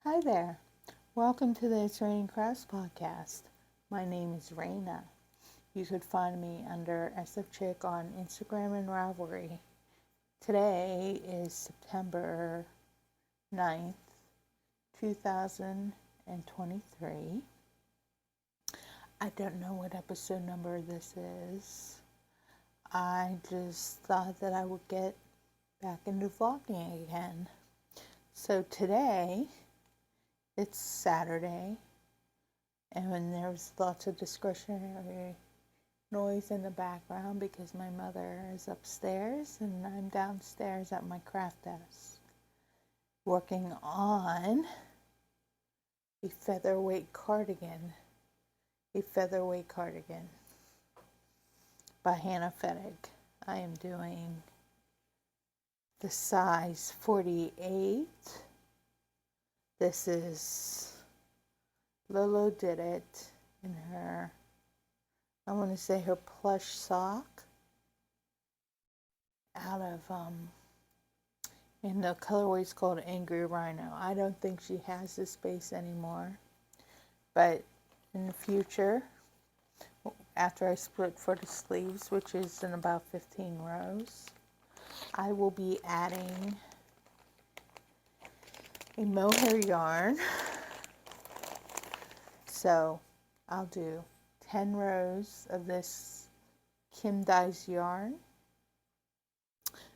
Hi there. Welcome to the It's Raining Crafts podcast. My name is Raina. You could find me under SF Chick on Instagram and Ravelry. Today is September 9th, 2023. I don't know what episode number this is. I just thought that I would get back into vlogging again. So today, it's Saturday, and there's lots of discretionary noise in the background because my mother is upstairs and I'm downstairs at my craft desk working on a featherweight cardigan. By Hannah Fettig. I am doing the size 48. This is Lolo did it in her, I want to say her plush sock out of, and the colorway is called Angry Rhino. I don't think she has this base anymore, but in the future, after I split for the sleeves, which is in about 15 rows, I will be adding a mohair yarn. So I'll do 10 rows of this Kim Dyes yarn.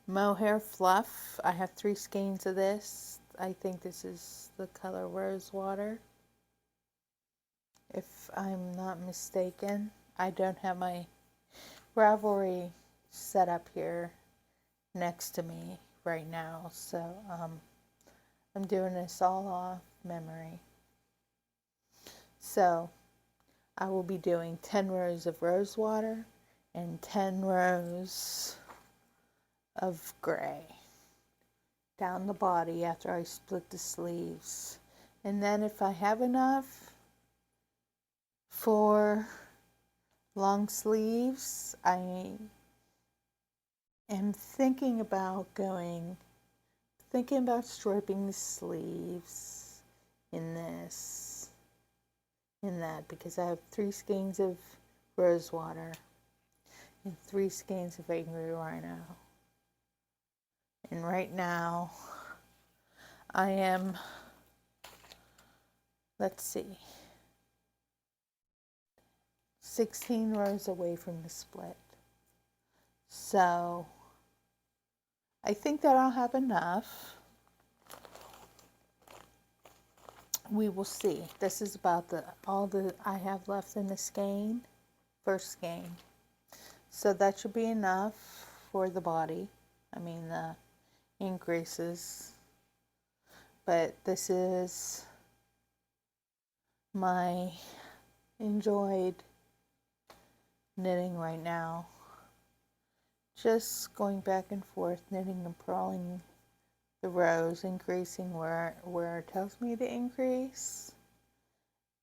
Mohair fluff. I have 3 skeins of this. I think this is the color Rose Water, if I'm not mistaken. I don't have my Ravelry set up here next to me right now, so I'm doing this all off memory. So I will be doing 10 rows of rose water and 10 rows of gray down the body after I split the sleeves. And then if I have enough for long sleeves, I am thinking about striping the sleeves in this, in that, because I have 3 skeins of rose water and 3 skeins of Angry Rhino. And right now, I am, let's see, 16 rows away from the split. So I think that I'll have enough. We will see. This is about all I have left in the skein, first skein. So that should be enough for the body. I mean the increases. But this is my enjoyed knitting right now. Just going back and forth, knitting and purling the rows, increasing where it tells me to increase,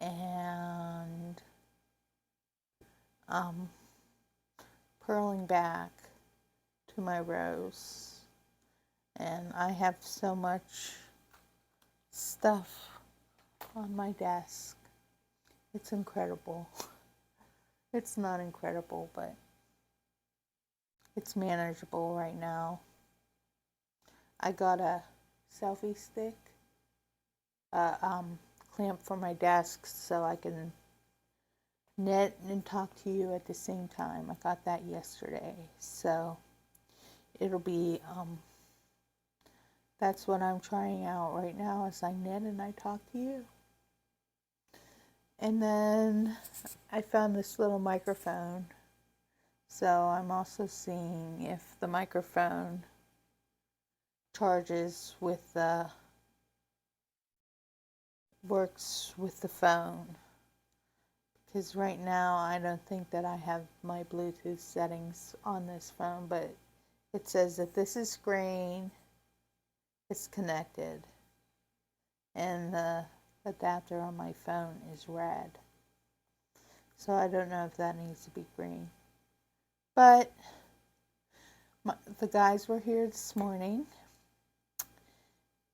and purling back to my rows. And I have so much stuff on my desk. It's incredible. It's not incredible, but it's manageable right now. I got a selfie stick clamp for my desk so I can knit and talk to you at the same time. I got that yesterday, so it'll be that's what I'm trying out right now as I knit and I talk to you. And then I found this little microphone, so I'm also seeing if the microphone charges with the works with the phone, because right now I don't think that I have my Bluetooth settings on this phone, but it says that this is green, it's connected, and the adapter on my phone is red. So I don't know if that needs to be green. But the guys were here this morning,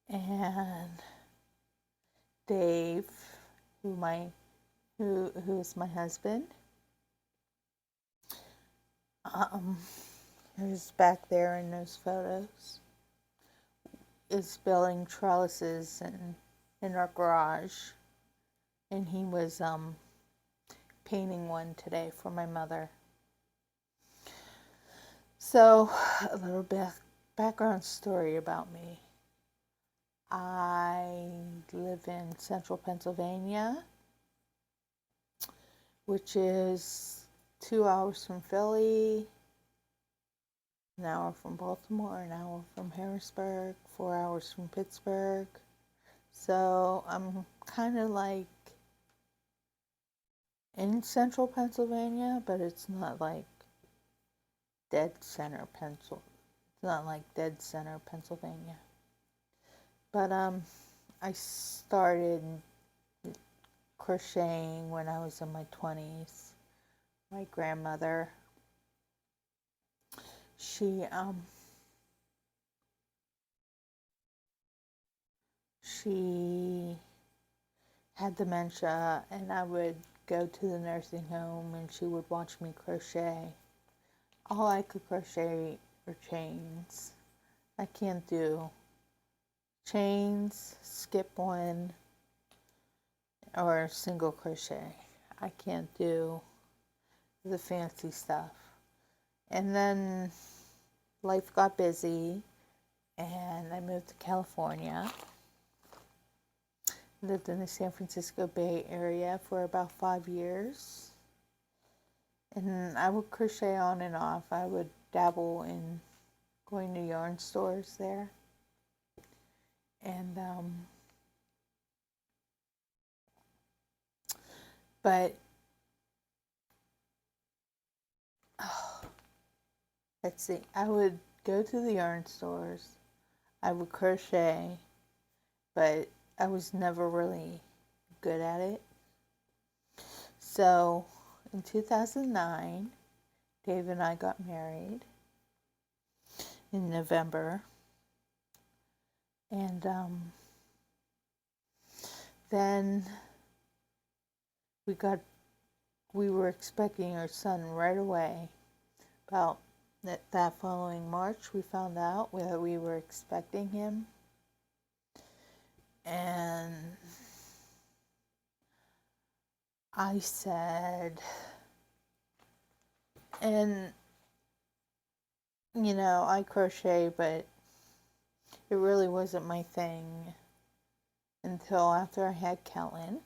and Dave, who is my husband, who's back there in those photos, is building trellises in our garage, and he was painting one today for my mother. So, a little bit background story about me. I live in central Pennsylvania, which is 2 hours from Philly, an hour from Baltimore, an hour from Harrisburg, 4 hours from Pittsburgh. So I'm kind of like in central Pennsylvania, but it's not like dead center Pennsylvania. It's not like dead center Pennsylvania. But I started crocheting when I was in my 20s. My grandmother, she had dementia, and I would go to the nursing home and she would watch me crochet. All I could crochet were chains. I can't do chains, skip one, or single crochet. I can't do the fancy stuff. And then life got busy and I moved to California. Lived in the San Francisco Bay Area for about 5 years. And I would crochet on and off. I would dabble in going to yarn stores there. And, but, let's see, I would go to the yarn stores. I would crochet, but I was never really good at it. So in 2009, Dave and I got married in November. And then we were expecting our son right away. About that following March, we found out that we were expecting him. And I said, and I crochet, but it really wasn't my thing until after I had Kellen,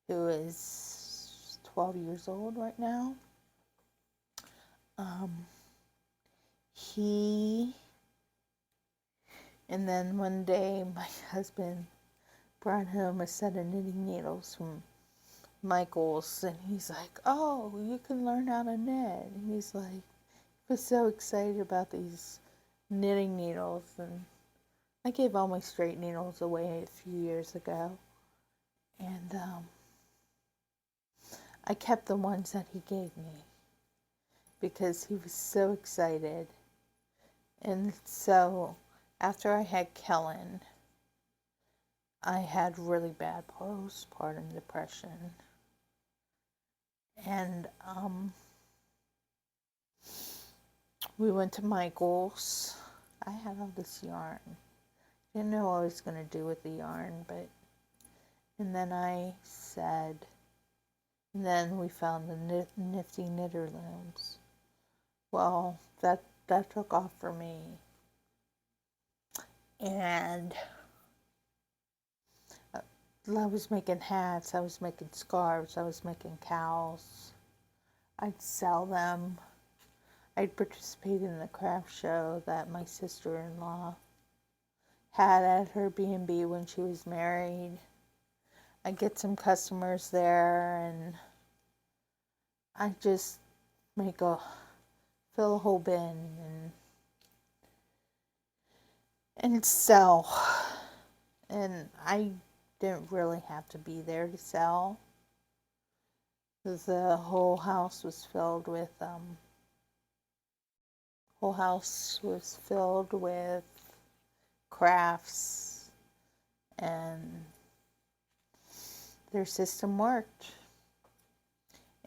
who is 12 years old right now. And then one day my husband brought home a set of knitting needles from Michael's, and he's like, "Oh, you can learn how to knit." And he was so excited about these knitting needles. And I gave all my straight needles away a few years ago, and I kept the ones that he gave me because he was so excited. And so after I had Kellen, I had really bad postpartum depression. And we went to Michael's. I had all this yarn. Didn't know what I was going to do with the yarn, and then we found the Nifty Knitter Looms. Well, that took off for me. And I was making hats, I was making scarves, I was making cowls. I'd sell them. I'd participate in the craft show that my sister-in-law had at her B&B when she was married. I'd get some customers there, and I'd just fill a whole bin and sell. And I didn't really have to be there to sell, because the whole house was filled with crafts and their system worked.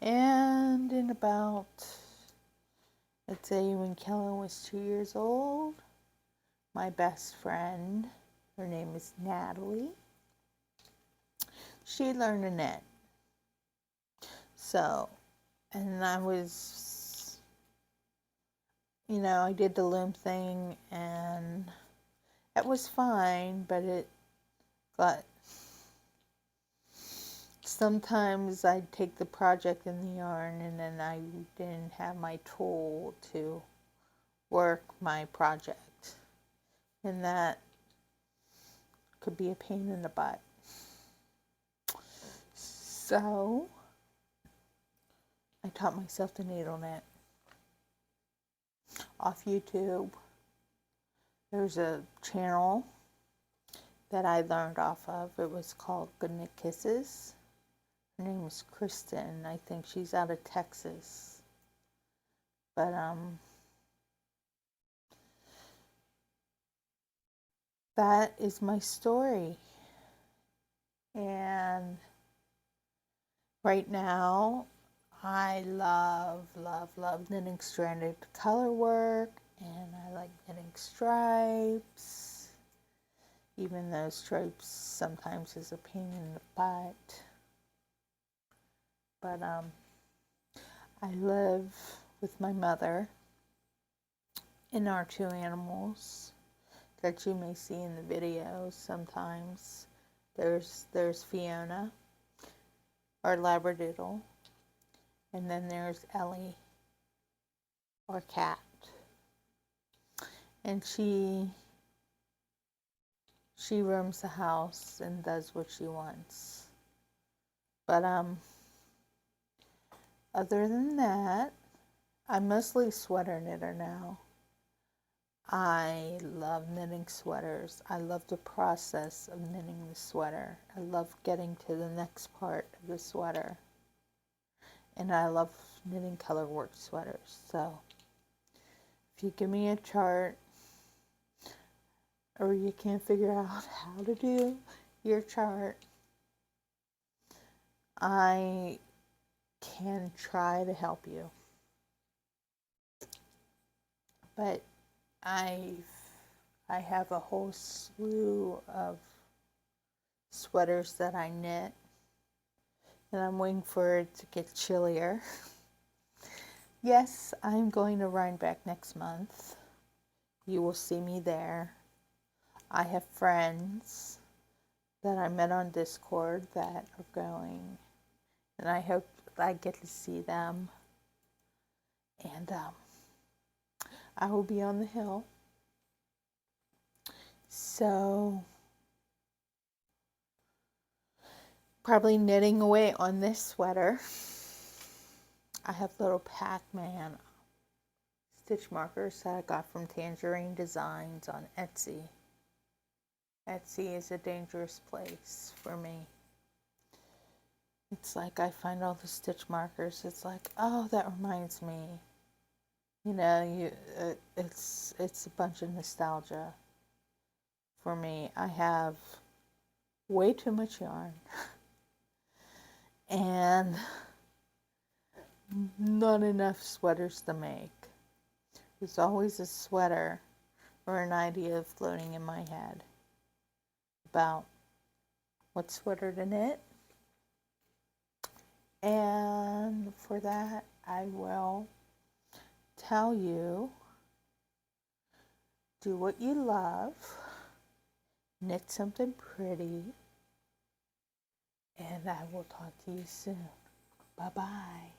And in about, I'd say when Kellen was 2 years old, my best friend, her name is Natalie, she learned to knit. So, and I was, I did the loom thing, and it was fine, but it got, sometimes I'd take the project in the yarn and then I didn't have my tool to work my project, and that could be a pain in the butt. So I taught myself to needle knit off YouTube. There's a channel that I learned off of. It was called Good Knit Kisses. Her name is Kristen. I think she's out of Texas. But that is my story. And right now, I love knitting stranded color work, and I like knitting stripes, even though stripes sometimes is a pain in the butt. But I live with my mother and our 2 animals that you may see in the videos sometimes. There's Fiona, our Labradoodle, and then there's Ellie, our cat. And she roams the house and does what she wants. But other than that, I'm mostly a sweater knitter now. I love knitting sweaters. I love the process of knitting the sweater. I love getting to the next part of the sweater. And I love knitting color work sweaters. So if you give me a chart, or you can't figure out how to do your chart, I can try to help you. But I have a whole slew of sweaters that I knit, and I'm waiting for it to get chillier. Yes, I'm going to Rhinebeck next month. You will see me there. I have friends that I met on Discord that are going, and I hope I get to see them. And I will be on the hill. So probably knitting away on this sweater. I have little Pac-Man stitch markers that I got from Tangerine Designs on Etsy. Etsy is a dangerous place for me. It's like I find all the stitch markers. It's like, oh, that reminds me. It's a bunch of nostalgia for me. I have way too much yarn and not enough sweaters to make. There's always a sweater or an idea floating in my head about what sweater to knit. And for that, I will tell you, do what you love, knit something pretty, and I will talk to you soon. Bye-bye.